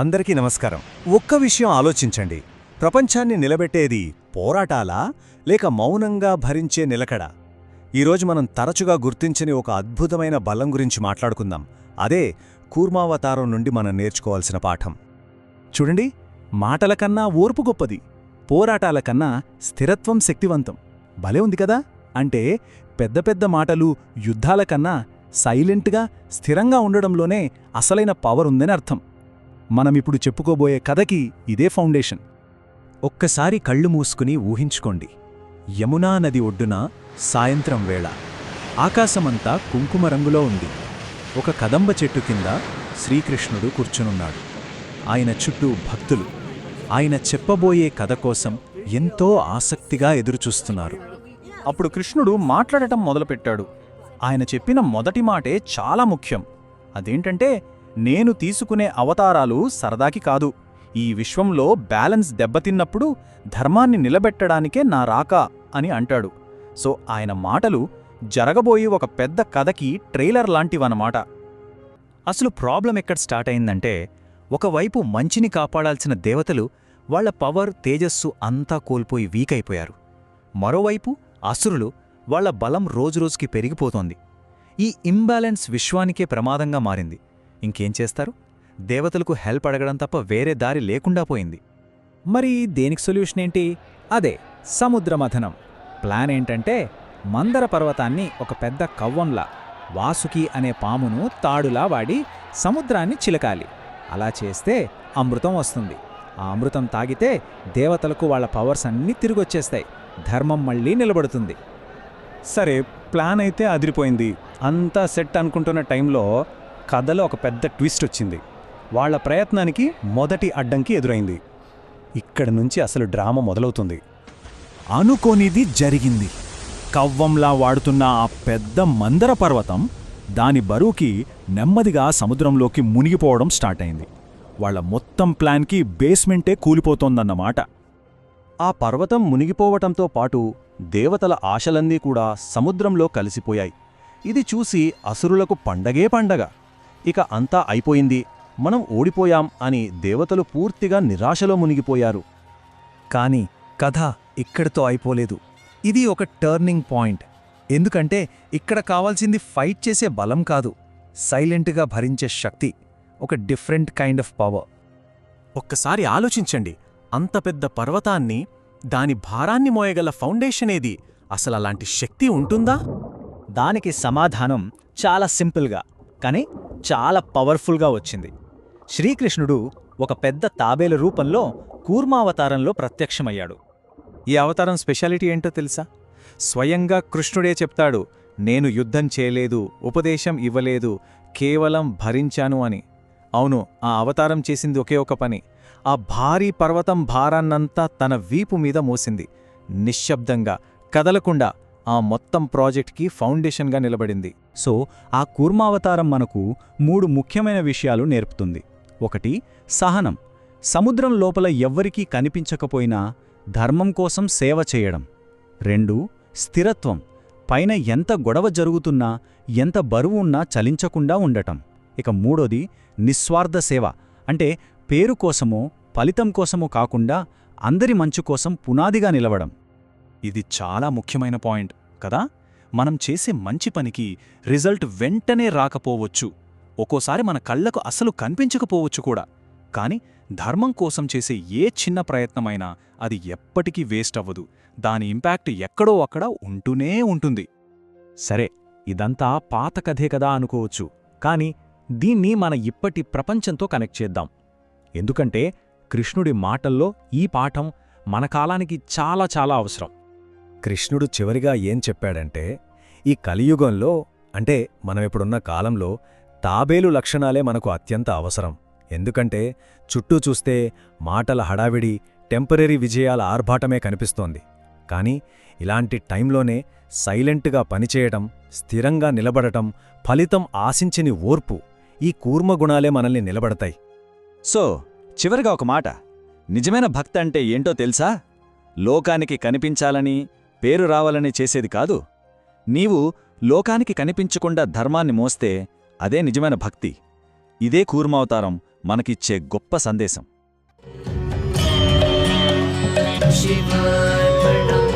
అందరికీ నమస్కారం. ఒక్క విషయం ఆలోచించండి. ప్రపంచాన్ని నిలబెట్టేది పోరాటాలా లేక మౌనంగా భరించే నిలకడ? ఈరోజు మనం తరచుగా గుర్తించని ఒక అద్భుతమైన బలం గురించి మాట్లాడుకుందాం. అదే కూర్మావతారం నుండి మనం నేర్చుకోవాల్సిన పాఠం. చూడండి, మాటల కన్నా ఓర్పు గొప్పది, పోరాటాల కన్నా స్థిరత్వం శక్తివంతం. భలే ఉంది కదా? అంటే పెద్ద పెద్ద మాటలు, యుద్ధాల కన్నా సైలెంట్గా స్థిరంగా ఉండడంలోనే అసలైన పవర్ ఉందని అర్థం. మనమిప్పుడు చెప్పుకోబోయే కథకి ఇదే ఫౌండేషన్. ఒక్కసారి కళ్ళు మూసుకుని ఊహించుకోండి. యమునా నది ఒడ్డున సాయంత్రం వేళ ఆకాశమంతా కుంకుమ రంగులో ఉంది. ఒక కదంబ చెట్టు కింద శ్రీకృష్ణుడు కూర్చునున్నాడు. ఆయన చుట్టూ భక్తులు ఆయన చెప్పబోయే కథ కోసం ఎంతో ఆసక్తిగా ఎదురుచూస్తున్నారు. అప్పుడు కృష్ణుడు మాట్లాడటం మొదలుపెట్టాడు. ఆయన చెప్పిన మొదటి మాటే చాలా ముఖ్యం. అదేంటంటే, నేను తీసుకునే అవతారాలు సరదాకి కాదు, ఈ విశ్వంలో బ్యాలెన్స్ దెబ్బతిన్నప్పుడు ధర్మాన్ని నిలబెట్టడానికే నా రాక అని అంటాడు. సో ఆయన మాటలు జరగబోయి ఒక పెద్ద కథకి ట్రైలర్ లాంటివన్నమాట. అసలు ప్రాబ్లం ఎక్కడ స్టార్ట్ అయిందంటే, ఒకవైపు మంచిని కాపాడాల్సిన దేవతలు వాళ్ల పవర్, తేజస్సు అంతా కోల్పోయి వీక్ అయిపోయారు. మరోవైపు అసురులు వాళ్ల బలం రోజురోజుకి పెరిగిపోతోంది. ఈ ఇంబ్యాలెన్స్ విశ్వానికే ప్రమాదంగా మారింది. ఇంకేం చేస్తారు? దేవతలకు హెల్ప్ అడగడం తప్ప వేరే దారి లేకుండా పోయింది. మరి దేనికి సొల్యూషన్ ఏంటి? అదే సముద్రమథనం. ప్లాన్ ఏంటంటే, మందర పర్వతాన్ని ఒక పెద్ద కవ్వంలా, వాసుకి అనే పామును తాడులా వాడి సముద్రాన్ని చిలకాలి. అలా చేస్తే అమృతం వస్తుంది. ఆ అమృతం తాగితే దేవతలకు వాళ్ల పవర్స్ అన్నీ తిరిగొచ్చేస్తాయి. ధర్మం మళ్లీ నిలబడుతుంది. సరే, ప్లాన్ అయితే అదిరిపోయింది, అంతా సెట్ అనుకుంటున్న టైంలో కథలో ఒక పెద్ద ట్విస్ట్ వచ్చింది. వాళ్ల ప్రయత్నానికి మొదటి అడ్డంకి ఎదురైంది. ఇక్కడ నుంచి అసలు డ్రామా మొదలవుతుంది. అనుకోనిది జరిగింది. కవ్వంలా వాడుతున్న ఆ పెద్ద మందర పర్వతం దాని బరువుకి నెమ్మదిగా సముద్రంలోకి మునిగిపోవడం స్టార్ట్ అయింది. వాళ్ల మొత్తం ప్లాన్కి బేస్మెంటే కూలిపోతోందన్నమాట. ఆ పర్వతం మునిగిపోవటంతో పాటు దేవతల ఆశలన్నీ కూడా సముద్రంలో కలిసిపోయాయి. ఇది చూసి అసురులకు పండగే పండగ. ఇక అంతా అయిపోయింది, మనం ఓడిపోయాం అని దేవతలు పూర్తిగా నిరాశలో మునిగిపోయారు. కాని కథ ఇక్కడితో అయిపోలేదు. ఇది ఒక టర్నింగ్ పాయింట్. ఎందుకంటే ఇక్కడ కావాల్సింది ఫైట్ చేసే బలం కాదు, సైలెంట్గా భరించే శక్తి, ఒక డిఫరెంట్ కైండ్ ఆఫ్ పవర్. ఒక్కసారి ఆలోచించండి, అంత పెద్ద పర్వతాన్ని, దాని భారాన్ని మోయగల ఫౌండేషన్ ఏది? అసలలాంటి శక్తి ఉంటుందా? దానికి సమాధానం చాలా సింపుల్గా కానీ చాలా పవర్ఫుల్గా వచ్చింది. శ్రీకృష్ణుడు ఒక పెద్ద తాబేలు రూపంలో కూర్మావతారంలో ప్రత్యక్షమయ్యాడు. ఈ అవతారం స్పెషాలిటీ ఏంటో తెలుసా? స్వయంగా కృష్ణుడే చెప్తాడు, నేను యుద్ధం చేయలేదు, ఉపదేశం ఇవ్వలేదు, కేవలం భరించాను అని. అవును, ఆ అవతారం చేసింది ఒకే ఒక పని. ఆ భారీ పర్వతం భారాన్నంతా తన వీపు మీద మోసింది. నిశ్శబ్దంగా, కదలకుండా ఆ మొత్తం ప్రాజెక్ట్కి ఫౌండేషన్గా నిలబడింది. సో ఆ కూర్మావతారం మనకు 3 ముఖ్యమైన విషయాలు నేర్పుతుంది. 1, సహనం, సముద్రం లోపల ఎవ్వరికీ కనిపించకపోయినా ధర్మం కోసం సేవ చేయడం. 2, స్థిరత్వం, పైన ఎంత గొడవ జరుగుతున్నా, ఎంత బరువున్నా చలించకుండా ఉండటం. ఇక 3, నిస్వార్థ సేవ, అంటే పేరు కోసమో ఫలితం కోసమో కాకుండా అందరి మంచు కోసం పునాదిగా నిలవడం. ఇది చాలా ముఖ్యమైన పాయింట్ కదా. మనం చేసే మంచి పనికి రిజల్ట్ వెంటనే రాకపోవచ్చు, ఒక్కోసారి మన కళ్లకు అసలు కనిపించకపోవచ్చు కూడా. కాని ధర్మం కోసం చేసే ఏ చిన్న ప్రయత్నమైనా అది ఎప్పటికీ వేస్ట్ అవ్వదు. దాని ఇంపాక్ట్ ఎక్కడో అక్కడ ఉంటూనే ఉంటుంది. సరే, ఇదంతా పాత కథే కదా అనుకోవచ్చు, కాని దీన్ని మన ఇప్పటి ప్రపంచంతో కనెక్ట్ చేద్దాం. ఎందుకంటే కృష్ణుడి మాటల్లో ఈ పాఠం మన కాలానికి చాలా చాలా అవసరం. కృష్ణుడు చివరిగా ఏం చెప్పాడంటే, ఈ కలియుగంలో, అంటే మనమిప్పుడున్న కాలంలో తాబేలు లక్షణాలే మనకు అత్యంత అవసరం. ఎందుకంటే చుట్టూ చూస్తే మాటల హడావిడి, టెంపరరీ విజయాల ఆర్భాటమే కనిపిస్తోంది. కాని ఇలాంటి టైంలోనే సైలెంట్గా పనిచేయటం, స్థిరంగా నిలబడటం, ఫలితం ఆశించని ఓర్పు, ఈ కూర్మగుణాలే మనల్ని నిలబడతాయి. సో చివరిగా ఒక మాట, నిజమైన భక్తి అంటే ఏంటో తెలుసా? లోకానికి కనిపించాలని, పేరు రావాలని చేసేది కాదు. నీవు లోకానికి కనిపించకుండా ధర్మాన్ని మోస్తే అదే నిజమైన భక్తి. ఇదే కూర్మావతారం మనకిచ్చే గొప్ప సందేశం. शिवार्पणम्।